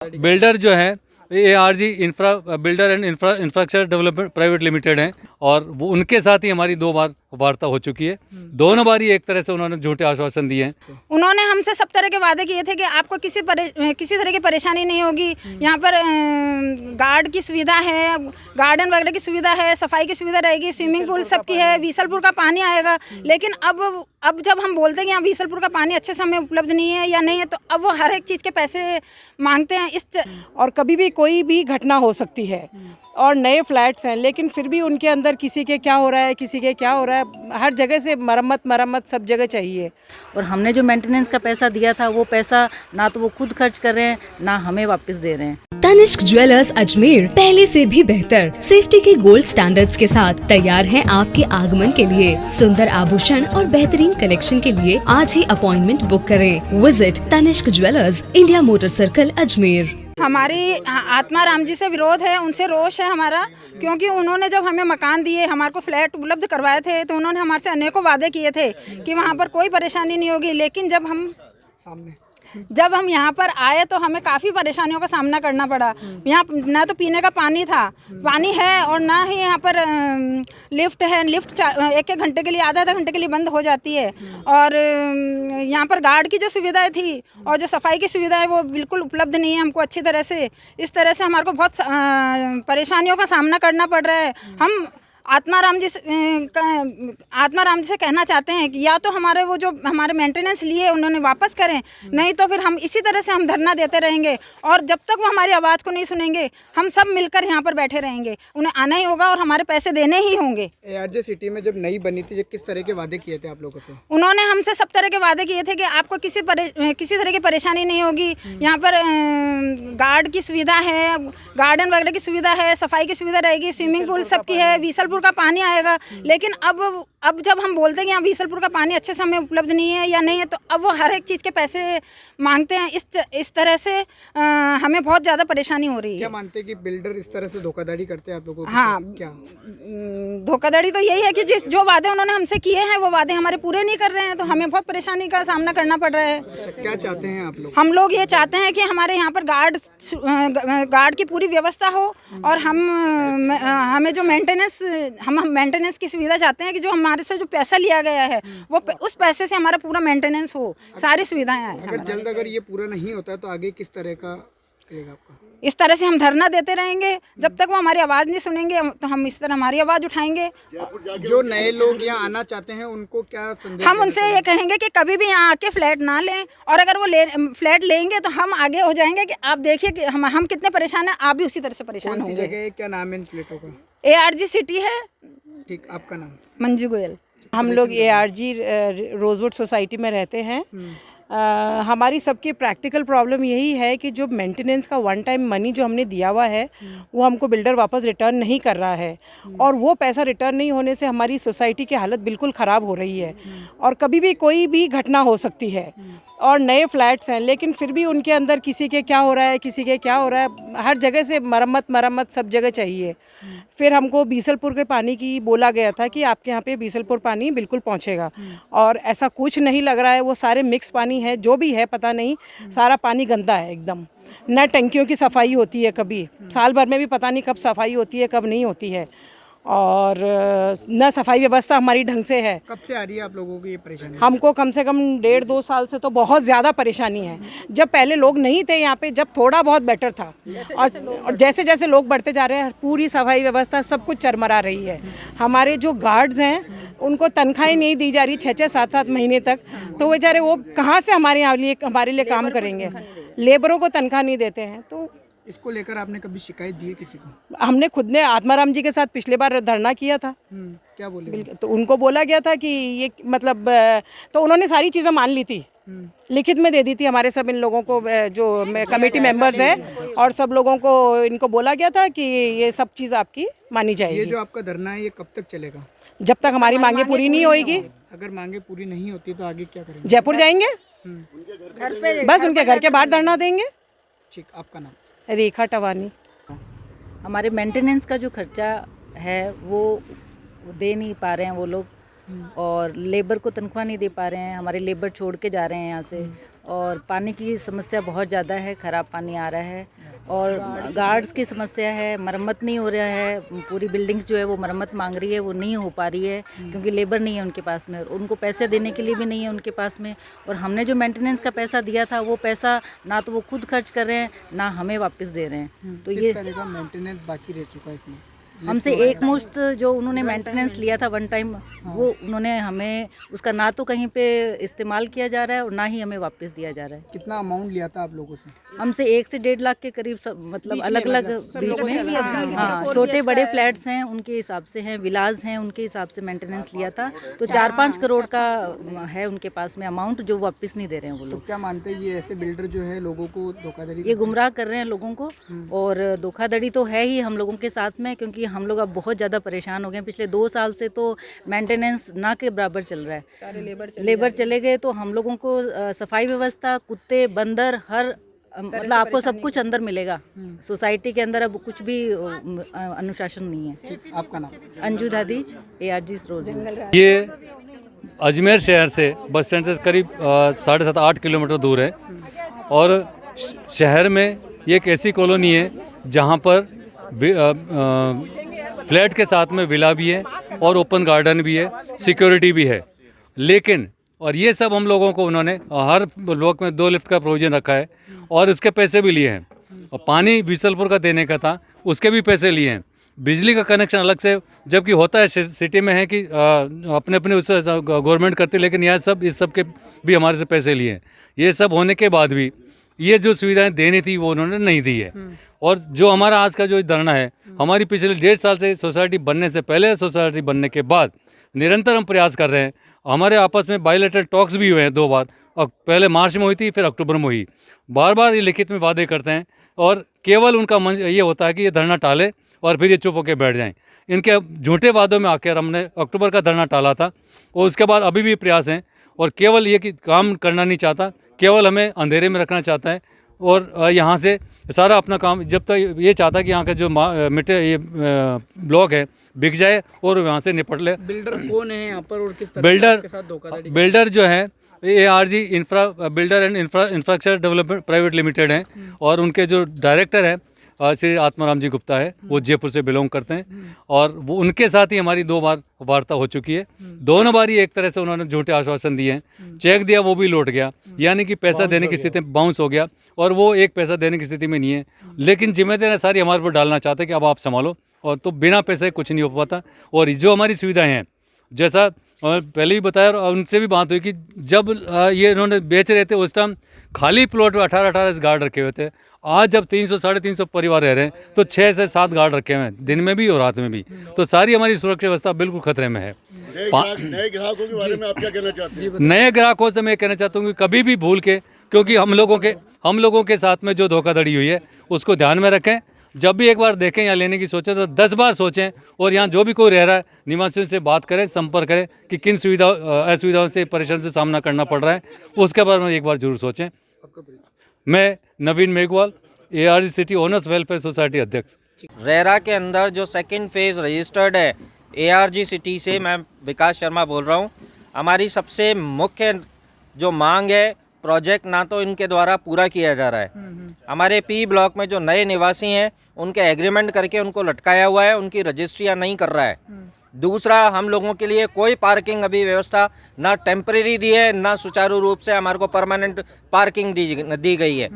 Builder जो है ARG infra builder and infrastructure development private limited हैं और वो उनके साथ ही हमारी 2 बार वार्ता हो चुकी है। दोनों बार ही एक तरह से उन्होंने झूठे आश्वासन दिए हैं। उन्होंने हमसे सब तरह के वादे किए थे कि आपको किसी तरह की परेशानी नहीं होगी। यहाँ पर गार्ड की सुविधा है, गार्डन वगैरह की सुविधा है, सफाई की सुविधा रहेगी, स्विमिंग पूल सबकी है, बीसलपुर का पानी आएगा। लेकिन अब जब हम बोलते हैं कि यहाँ बीसलपुर का पानी अच्छे से हमें उपलब्ध नहीं है या नहीं है, तो अब वो हर एक चीज़ के पैसे मांगते हैं। और कभी भी कोई भी घटना हो सकती है और नए फ्लैट्स हैं, लेकिन फिर भी उनके अंदर किसी के क्या हो रहा है, किसी के क्या हो रहा है, हर जगह से मरम्मत सब जगह चाहिए। और हमने जो मेंटेनेंस का पैसा दिया था वो पैसा ना तो वो खुद खर्च कर रहे हैं ना हमें वापस दे रहे हैं। तनिष्क ज्वेलर्स अजमेर पहले से भी बेहतर सेफ्टी के गोल्ड स्टैंडर्ड्स के साथ तैयार है आपके आगमन के लिए। सुंदर आभूषण और बेहतरीन कलेक्शन के लिए आज ही अपॉइंटमेंट बुक करें। Visit Tanishq jewellers, India motor circle, Ajmer. हमारी आत्मा राम जी से विरोध है, उनसे रोष है हमारा, क्योंकि उन्होंने जब हमें मकान दिए, हमारे को फ्लैट उपलब्ध करवाए थे, तो उन्होंने हमारे से अनेकों वादे किए थे कि वहाँ पर कोई परेशानी नहीं होगी। लेकिन जब हम यहाँ पर आए तो हमें काफ़ी परेशानियों का सामना करना पड़ा। यहाँ ना तो पीने का पानी है और ना ही यहाँ पर लिफ्ट है। लिफ्ट एक घंटे के लिए, आधा घंटे के लिए बंद हो जाती है। और यहाँ पर गार्ड की जो सुविधाएं थी और जो सफाई की सुविधा है वो बिल्कुल उपलब्ध नहीं है हमको अच्छी तरह से। इस तरह से हमारे को बहुत परेशानियों का सामना करना पड़ रहा है। हम आत्मा राम जी से कहना चाहते हैं कि या तो हमारे वो जो हमारे मेंटेनेंस लिए उन्होंने वापस करें, नहीं तो फिर हम इसी तरह से हम धरना देते रहेंगे। और जब तक वो हमारी आवाज़ को नहीं सुनेंगे, हम सब मिलकर यहाँ पर बैठे रहेंगे। उन्हें आना ही होगा और हमारे पैसे देने ही होंगे। ARG सिटी में जब नई बनी थी, किस तरह के वादे किए थे आप लोगों से? उन्होंने हमसे सब तरह के वादे किए थे कि आपको किसी तरह की परेशानी नहीं होगी। यहाँ पर गार्ड की सुविधा है, गार्डन वगैरह की सुविधा है, सफाई की सुविधा रहेगी, स्विमिंग पूल सबकी है, बीसलपुर का पानी आएगा। लेकिन अब जब हम बोलते हैं कि यहाँ बीसलपुर का पानी अच्छे से हमें उपलब्ध नहीं है या नहीं है, तो अब वो हर एक चीज़ के पैसे मांगते हैं। इस तरह से हमें बहुत ज़्यादा परेशानी हो रही है। क्या मानते हैं कि बिल्डर इस तरह से धोखाधड़ी करते हैं आप लोगों को? हाँ, क्या धोखाधड़ी तो यही है कि जो वादे उन्होंने हमसे किए हैं वो वादे हमारे पूरे नहीं कर रहे हैं, तो हमें बहुत परेशानी का सामना करना पड़ रहा है। अच्छा, क्या चाहते हैं आप लोग? हम लोग ये चाहते हैं कि हमारे यहाँ पर गार्ड की पूरी व्यवस्था हो और हमें जो मेंटेनेंस की सुविधा चाहते हैं कि जो हमारे से जो पैसा लिया गया है वो उस पैसे से हमारा पूरा मेंटेनेंस हो, सारी सुविधाएं आए। अगर ये पूरा नहीं होता है तो आगे किस तरह का रहेगा आपका? इस तरह से हम धरना देते रहेंगे जब तक वो हमारी आवाज़ नहीं सुनेंगे, तो हम इस तरह हमारी आवाज़ उठाएंगे। जो नए लोग यहाँ आना चाहते हैं उनको क्या संदेश? हम उनसे ये कहेंगे कि कभी भी यहाँ आके फ्लैट ना लें, और अगर वो फ्लैट लेंगे तो हम आगे हो जाएंगे कि आप देखिए कि हम कितने परेशान हैं, आप भी उसी तरह से परेशान होंगे। जगह क्या नाम है इन फ्लैटों का? ARG सिटी है। ठीक, आपका नाम? मंजू गोयल। हम लोग ARG रोजवुड सोसाइटी में रहते हैं। हमारी सबकी प्रैक्टिकल प्रॉब्लम यही है कि जो मेंटेनेंस का वन टाइम मनी जो हमने दिया हुआ है वो हमको बिल्डर वापस रिटर्न नहीं कर रहा है, और वो पैसा रिटर्न नहीं होने से हमारी सोसाइटी की हालत बिल्कुल ख़राब हो रही है। और कभी भी कोई भी घटना हो सकती है और नए फ्लैट्स हैं, लेकिन फिर भी उनके अंदर किसी के क्या हो रहा है, किसी के क्या हो रहा है, हर जगह से मरम्मत सब जगह चाहिए। फिर हमको बीसलपुर के पानी की बोला गया था कि आपके यहाँ पे बीसलपुर पानी बिल्कुल पहुँचेगा, और ऐसा कुछ नहीं लग रहा है। वो सारे मिक्स पानी है, जो भी है पता नहीं, सारा पानी गंदा है एकदम। न टंकियों की सफाई होती है, कभी साल भर में भी पता नहीं कब सफाई होती है कब नहीं होती है, और न सफाई व्यवस्था हमारी ढंग से है। कब से आ रही है आप लोगों की ये परेशानी? हमको कम से कम 1.5-2 साल से तो बहुत ज़्यादा परेशानी है। जब पहले लोग नहीं थे यहाँ पे, जब थोड़ा बहुत बेटर था, और जैसे जैसे लोग बढ़ते जा रहे हैं, पूरी सफाई व्यवस्था सब कुछ चरमरा रही है। हमारे जो गार्ड्स हैं उनको तनख्वाही नहीं दी जा रही 6-6, 7-7 महीने तक, तो बेचारे वो कहाँ से हमारे लिए काम करेंगे? लेबरों को तनख्वाह नहीं देते हैं। तो इसको लेकर आपने कभी शिकायत दी है किसी को? हमने खुद ने आत्माराम जी के साथ पिछले बार धरना किया था। क्या बोले? तो उनको बोला गया था कि ये मतलब, तो उन्होंने सारी चीज़ें मान ली थी, लिखित में दे दी थी हमारे सब इन लोगों को, जो कमेटी मेंबर्स हैं, और सब लोगों को इनको बोला गया था कि ये सब चीज़ आपकी मानी जाएगी। ये जो आपका धरना है ये कब तक चलेगा? जब तक हमारी मांगे पूरी नहीं होगी। अगर मांगे पूरी नहीं होती तो आगे क्या करेंगे? जयपुर जाएंगे, बस उनके घर के बाहर धरना देंगे। ठीक, आपका नाम? रेखा टवानी। हमारे मेंटेनेंस का जो खर्चा है वो दे नहीं पा रहे हैं वो लोग, और लेबर को तनख्वाह नहीं दे पा रहे हैं। हमारे लेबर छोड़ के जा रहे हैं यहाँ से, और पानी की समस्या बहुत ज़्यादा है, ख़राब पानी आ रहा है और गार्ड्स की समस्या है, मरम्मत नहीं हो रहा है, पूरी बिल्डिंग्स जो है वो मरम्मत मांग रही है, वो नहीं हो पा रही है क्योंकि लेबर नहीं है उनके पास में और उनको पैसे देने के लिए भी नहीं है उनके पास में। और हमने जो मेंटेनेंस का पैसा दिया था वो पैसा ना तो वो खुद खर्च कर रहे हैं ना हमें वापस दे रहे हैं। तो ये तरह का मेंटेनेंस बाकी रह चुका है इसमें। हमसे एक मुश्त जो उन्होंने मेंटेनेंस लिया था वन टाइम, वो उन्होंने हमें उसका ना तो कहीं पे इस्तेमाल किया जा रहा है और ना ही हमें वापस दिया जा रहा है। कितना अमाउंट लिया था आप लोगों से? हमसे 1 से 1.5 लाख के करीब सब मतलब अलग अलग बीच में, हाँ, छोटे बड़े फ्लैट्स हैं उनके हिसाब से हैं, विलाज हैं उनके हिसाब से मेंटेनेंस लिया था। तो 4-5 करोड़ का है उनके पास में अमाउंट जो वापस नहीं दे रहे हैं वो तो लोग। क्या मानते हैं ये ऐसे बिल्डर जो है लोगों को धोखाधड़ी ये गुमराह कर रहे हैं लोगों को और धोखाधड़ी तो है ही हम लोगों के साथ में, क्योंकि हम लोग अब बहुत ज़्यादा परेशान हो गए हैं। पिछले 2 साल से तो मेंटेनेंस ना के बराबर चल रहा है, सारे लेबर चले गए। तो हम लोगों को सफाई व्यवस्था, कुत्ते, बंदर, हर मतलब आपको सब कुछ अंदर मिलेगा। सोसाइटी के अंदर अब कुछ भी अनुशासन नहीं है। आपका नाम? अंजू दादीज, ARG रोज। ये अजमेर शहर से बस स्टैंड से करीब 7.5-8 किलोमीटर दूर है और शहर में ये एक ऐसी कॉलोनी है जहाँ पर फ्लैट के साथ में विला भी है और ओपन गार्डन भी है, सिक्योरिटी भी है। लेकिन और ये सब हम लोगों को उन्होंने हर ब्लॉक में 2 लिफ्ट का प्रोविजन रखा है और उसके पैसे भी लिए हैं और पानी बीसलपुर का देने का था उसके भी पैसे लिए हैं। बिजली का कनेक्शन अलग से, जबकि होता है सिटी में है कि अपने अपने उससे गवर्नमेंट करती है, लेकिन यह सब इस सब के भी हमारे से पैसे लिए हैं। ये सब होने के बाद भी ये जो सुविधाएं देनी थी वो उन्होंने नहीं दी है। और जो हमारा आज का जो धरना है, हमारी पिछले 1.5 साल से सोसाइटी बनने से पहले, सोसाइटी बनने के बाद निरंतर हम प्रयास कर रहे हैं। हमारे आपस में बायलैटरल टॉक्स भी हुए हैं 2 बार, और पहले मार्च में हुई थी, फिर अक्टूबर में हुई। बार बार ये लिखित में वादे करते हैं और केवल उनका मन ये होता है कि ये धरना टाले और फिर ये चुप होकर बैठ जाएं। इनके झूठे वादों में आकर हमने अक्टूबर का धरना टाला था और उसके बाद अभी भी प्रयास हैं और केवल ये कि काम करना नहीं चाहता, केवल हमें अंधेरे में रखना चाहता है और यहाँ से सारा अपना काम, जब तक ये चाहता है कि यहाँ का जो ये ब्लॉक है बिक जाए और वहाँ से निपट ले। बिल्डर कौन है यहाँ पर और किस तरह के साथ धोखाधड़ी? बिल्डर जो है ARG infra builder and infrastructure development private limited हैं और उनके जो डायरेक्टर हैं श्री आत्माराम जी गुप्ता है, वो जयपुर से बिलोंग करते हैं और वो उनके साथ ही हमारी 2 बार वार्ता हो चुकी है। दोनों बार ही एक तरह से उन्होंने झूठे आश्वासन दिए हैं। चेक दिया वो भी लौट गया, यानी कि पैसा देने की स्थिति में बाउंस हो गया और वो एक पैसा देने की स्थिति में नहीं है। लेकिन जिम्मेदारी सारी हमारे पर डालना चाहते हैं कि अब आप संभालो, और तो बिना पैसे कुछ नहीं हो पाता। और जो हमारी सुविधाएँ हैं, जैसा पहले भी बताया और उनसे भी बात हुई कि जब ये इन्होंने बेच रहे थे उस टाइम खाली प्लॉट में 18 गार्ड रखे हुए थे। आज जब 300-350 परिवार रह रहे हैं तो 6 से 7 गार्ड रखे हुए हैं, दिन में भी और रात में भी। तो सारी हमारी सुरक्षा व्यवस्था बिल्कुल खतरे में है। नए ग्राहकों के बारे में आप क्या कहना चाहते हैं? नए ग्राहकों से मैं कहना चाहता हूँ कि कभी भी भूल के, क्योंकि हम लोगों के साथ में जो धोखाधड़ी हुई है उसको ध्यान में रखें। जब भी एक बार देखें या लेने की सोचें तो 10 बार सोचें और यहाँ जो भी कोई रह रहा है निवासियों से बात करें, संपर्क करें कि किन असुविधाओं से, परेशानी से सामना करना पड़ रहा है, उसके बारे में एक बार जरूर सोचें। मैं Naveen Meghwal, ARG city owners welfare society अध्यक्ष। रेरा के अंदर जो 2nd फेज़ रजिस्टर्ड है ARG सिटी से, मैं विकास शर्मा बोल रहा हूँ। हमारी सबसे मुख्य जो मांग है, प्रोजेक्ट ना तो इनके द्वारा पूरा किया जा रहा है। हमारे P ब्लॉक में जो नए निवासी हैं उनके एग्रीमेंट करके उनको लटकाया हुआ है, उनकी रजिस्ट्रियाँ नहीं कर रहा है। दूसरा, हम लोगों के लिए कोई पार्किंग अभी व्यवस्था ना टेम्परेरी दी है, ना सुचारू रूप से हमारे को परमानेंट पार्किंग दी गई है।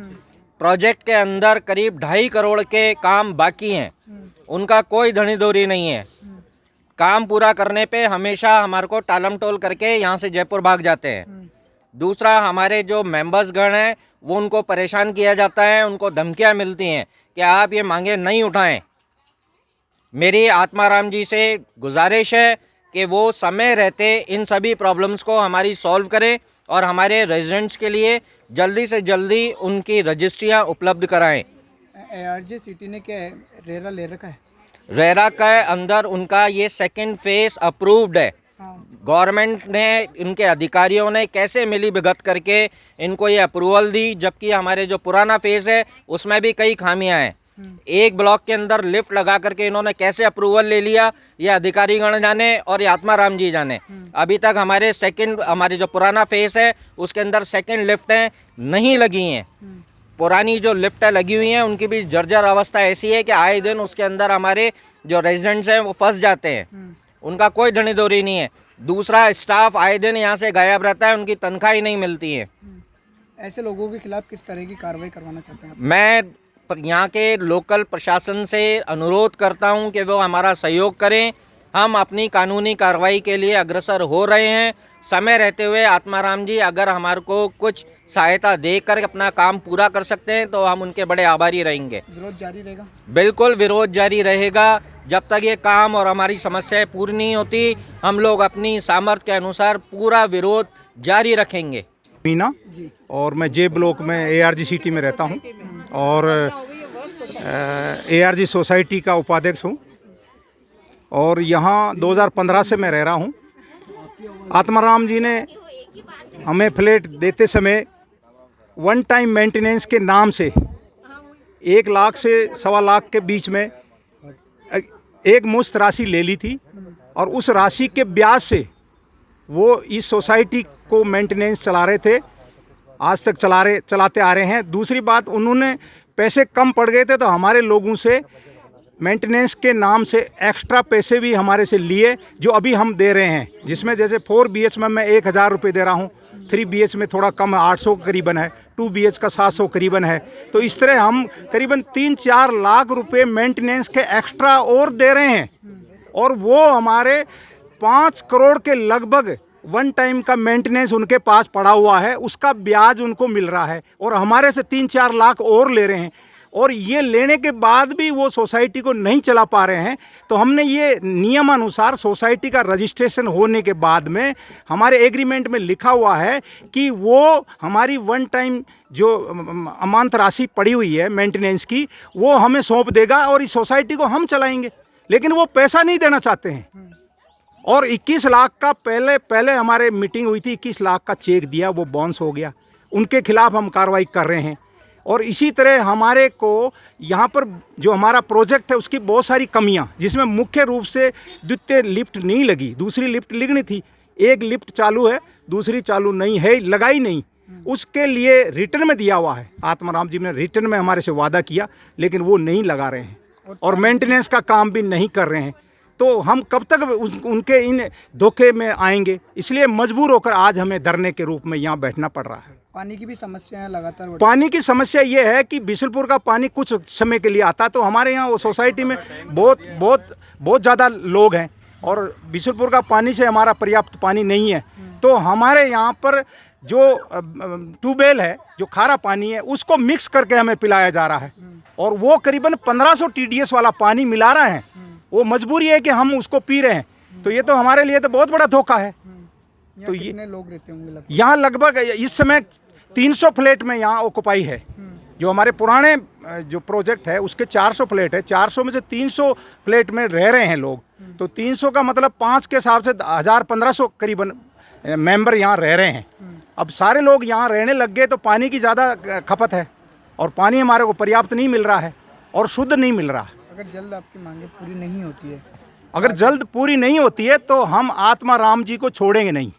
प्रोजेक्ट के अंदर करीब 2.5 करोड़ के काम बाकी हैं, उनका कोई धनीधोरी नहीं है। काम पूरा करने पे हमेशा हमारे को टालम टोल करके यहाँ से जयपुर भाग जाते हैं। दूसरा, हमारे जो मेंबर्स गण हैं वो उनको परेशान किया जाता है, उनको धमकियाँ मिलती हैं कि आप ये मांगे नहीं उठाएं। मेरी आत्माराम जी से गुजारिश है कि वो समय रहते इन सभी प्रॉब्लम्स को हमारी सॉल्व करें और हमारे रेजिडेंट्स के लिए जल्दी से जल्दी उनकी रजिस्ट्रियाँ उपलब्ध कराएं। ARG सिटी ने क्या है, रेरा ले रखा है? रेरा के अंदर उनका ये 2nd फेज़ अप्रूव्ड है। गवर्नमेंट ने, इनके अधिकारियों ने कैसे मिली भगत करके इनको ये अप्रूवल दी, जबकि हमारे जो पुराना फेज़ है उसमें भी कई खामियां हैं। एक ब्लॉक के अंदर लिफ्ट लगा करके इन्होंने कैसे अप्रूवल ले लिया, ये अधिकारीगण जाने और ये आत्माराम जी जाने। अभी तक हमारे जो पुराना फेस है उसके अंदर सेकंड लिफ्टें नहीं लगी हैं। पुरानी जो लिफ्टें लगी हुई हैं उनकी भी जर्जर अवस्था ऐसी है कि आए दिन उसके अंदर हमारे जो रेजिडेंट्स हैं वो फंस जाते हैं, उनका कोई ढनीदोरी नहीं है। दूसरा, स्टाफ आए दिन यहाँ से गायब रहता है, उनकी तनख्वाह ही नहीं मिलती है। ऐसे लोगों के खिलाफ किस तरह की कार्रवाई करवाना चाहते हैं आप? मैं यहाँ के लोकल प्रशासन से अनुरोध करता हूँ कि वो हमारा सहयोग करें। हम अपनी कानूनी कार्रवाई के लिए अग्रसर हो रहे हैं। समय रहते हुए आत्माराम जी अगर हमारे को कुछ सहायता देकर अपना काम पूरा कर सकते हैं तो हम उनके बड़े आभारी रहेंगे। विरोध जारी रहेगा? बिल्कुल विरोध जारी रहेगा। जब तक ये काम और हमारी समस्याएं पूरी नहीं होती, हम लोग अपनी सामर्थ्य के अनुसार पूरा विरोध जारी रखेंगे। मीना, और मैं जे ब्लॉक में ARG सिटी में रहता हूँ और ARG सोसाइटी का उपाध्यक्ष हूँ और यहाँ 2015 से मैं रह रहा हूँ। आत्माराम जी ने हमें फ्लैट देते समय वन टाइम मेंटेनेंस के नाम से 1 लाख से 1.25 लाख के बीच में एक मुश्त राशि ले ली थी और उस राशि के ब्याज से वो इस सोसाइटी को मेंटेनेंस चला रहे थे, आज तक चलाते आ रहे हैं। दूसरी बात, उन्होंने पैसे कम पड़ गए थे तो हमारे लोगों से मेंटेनेंस के नाम से एक्स्ट्रा पैसे भी हमारे से लिए, जो अभी हम दे रहे हैं, जिसमें जैसे 4 BH में मैं 1000 रुपये दे रहा हूँ, 3 BH में थोड़ा कम है, 800 करीबन है, 2 BH का 700 करीबन है। तो इस तरह हम करीबन 3-4 लाख रुपए मेंटेनेंस के एक्स्ट्रा और दे रहे हैं और वो हमारे 5 करोड़ के लगभग वन टाइम का मेंटेनेंस उनके पास पड़ा हुआ है, उसका ब्याज उनको मिल रहा है और हमारे से 3-4 लाख और ले रहे हैं। और ये लेने के बाद भी वो सोसाइटी को नहीं चला पा रहे हैं। तो हमने ये नियमानुसार सोसाइटी का रजिस्ट्रेशन होने के बाद में हमारे एग्रीमेंट में लिखा हुआ है कि वो हमारी वन टाइम जो अमानत राशि पड़ी हुई है मेंटेनेंस की, वो हमें सौंप देगा और इस सोसाइटी को हम चलाएंगे। लेकिन वो पैसा नहीं देना चाहते हैं और 21 लाख का पहले हमारे मीटिंग हुई थी, 21 लाख का चेक दिया, वो बाउंस हो गया। उनके खिलाफ हम कार्रवाई कर रहे हैं। और इसी तरह हमारे को यहाँ पर जो हमारा प्रोजेक्ट है उसकी बहुत सारी कमियाँ, जिसमें मुख्य रूप से द्वितीय लिफ्ट नहीं लगी, दूसरी लिफ्ट लगनी थी। एक लिफ्ट चालू है, दूसरी चालू नहीं है, लगाई नहीं। उसके लिए रिटर्न में दिया हुआ है, आत्माराम जी ने रिटर्न में हमारे से वादा किया, लेकिन वो नहीं लगा रहे हैं और मेंटेनेंस का काम भी नहीं कर रहे हैं। तो हम कब तक उनके इन धोखे में आएंगे? इसलिए मजबूर होकर आज हमें धरने के रूप में यहाँ बैठना पड़ रहा है। पानी की भी समस्या है लगातार। पानी की समस्या ये है कि बिशुलपुर का पानी कुछ समय के लिए आता, तो हमारे यहाँ वो सोसाइटी में बहुत ज़्यादा लोग हैं और बिशुलपुर का पानी से हमारा पर्याप्त पानी नहीं है। तो हमारे यहाँ पर जो ट्यूबवेल है, जो खारा पानी है, उसको मिक्स करके हमें पिलाया जा रहा है और वो करीबन 1500 TDS वाला पानी मिला रहा है। वो मजबूरी है कि हम उसको पी रहे हैं। तो ये तो हमारे लिए तो बहुत बड़ा धोखा है। तो कितने लोग रहते होंगे? यहाँ लगभग इस समय 300 फ्लैट में यहाँ ऑक्युपाई है। जो हमारे पुराने जो प्रोजेक्ट है उसके 400 फ्लैट है, 400 में से 300 फ्लैट में रह रहे हैं लोग। तो 300 का मतलब 5 के हिसाब से 1000-1500 करीबन मेंबर यहाँ रह रहे हैं। अब सारे लोग यहाँ रहने लग गए तो पानी की ज़्यादा खपत है और पानी हमारे को पर्याप्त नहीं मिल रहा है और शुद्ध नहीं मिल रहा। अगर जल्द आपकी मांगे पूरी नहीं होती है, अगर जल्द पूरी नहीं होती है तो हम आत्माराम जी को छोड़ेंगे नहीं।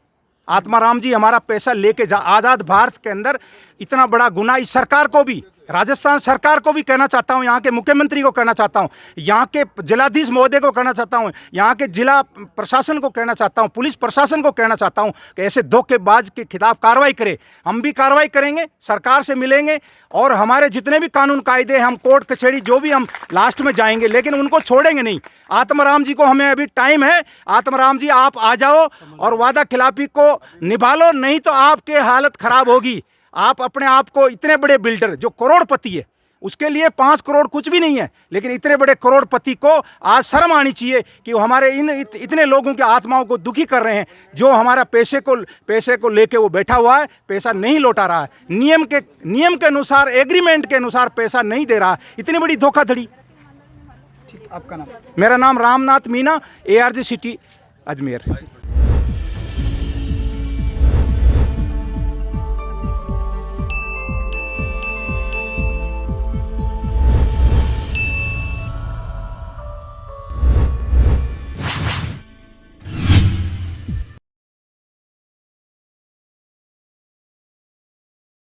आत्माराम जी हमारा पैसा लेके आज़ाद भारत के अंदर इतना बड़ा गुनाह इस सरकार को भी, राजस्थान सरकार को भी कहना चाहता हूँ, यहाँ के मुख्यमंत्री को कहना चाहता हूँ, यहाँ के जिलाधीश महोदय को कहना चाहता हूँ, यहाँ के जिला प्रशासन को कहना चाहता हूँ, पुलिस प्रशासन को कहना चाहता हूँ कि ऐसे धोखेबाज के खिलाफ कार्रवाई करे। हम भी कार्रवाई करेंगे, सरकार से मिलेंगे और हमारे जितने भी कानून कायदे हम कोर्ट कचहरी जो भी हम लास्ट में जाएंगे, लेकिन उनको छोड़ेंगे नहीं। आत्माराम जी को हमें अभी टाइम है। आत्माराम जी आप आ जाओ और वादा खिलाफी को निभा लो, नहीं तो आपके हालत खराब होगी। आप अपने आप को इतने बड़े बिल्डर जो करोड़पति है, उसके लिए 5 करोड़ कुछ भी नहीं है, लेकिन इतने बड़े करोड़पति को आज शर्म आनी चाहिए कि वो हमारे इतने लोगों की आत्माओं को दुखी कर रहे हैं। जो हमारा पैसे को लेके वो बैठा हुआ है, पैसा नहीं लौटा रहा है, नियम के अनुसार, एग्रीमेंट के अनुसार पैसा नहीं दे रहा है। इतनी बड़ी धोखाधड़ी। ठीक, आपका नाम? मेरा नाम रामनाथ मीना, ARG सिटी अजमेर।